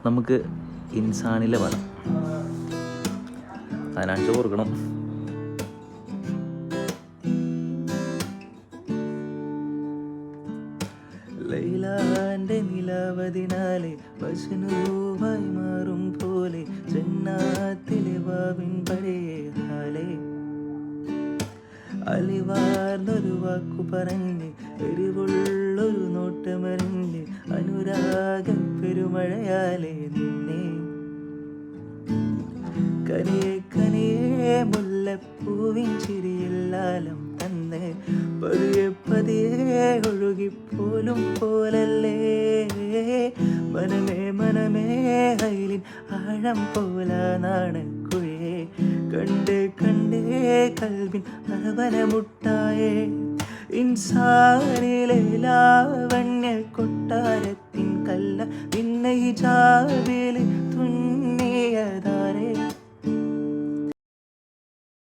നമുക്ക് ഇൻസാനിലെ വേണം, അതിനനുസരിച്ച് കൊടുക്കണം. ലൈലാന്റെ നിലാവതിനാലെ വശനുവായി മാറും പോലെ ജന്നാത്തിലെ വാവിൻ പഴയഹാലെ അലിവാർന്നൊരു വാക്കു പറഞ്ഞ് എരിവുള്ളൊരു നോട്ടമറിഞ്ഞ് അനുരാഗ പെരുമഴയാലെ നിന്നെ കനിയെ കനിയെ മുല്ലപ്പൂവിൻ ചിരിയില്ലാലം തന്നെ പതിയെ പതിയെ ഒഴുകിപ്പോലും പോലല്ലേ മനമേ മനമേ അയിലിൻ ആഴം പോലാനാണ് കുഴേ കണ്ടേ കണ്ടേ കൽവിൻ അരവനമുട്ടായേ ഇൻസാനിലെ ലാവണ്യ കൊട്ടാരത്തിൻ കല്ല നിന്നെ ഹിജാബിലെ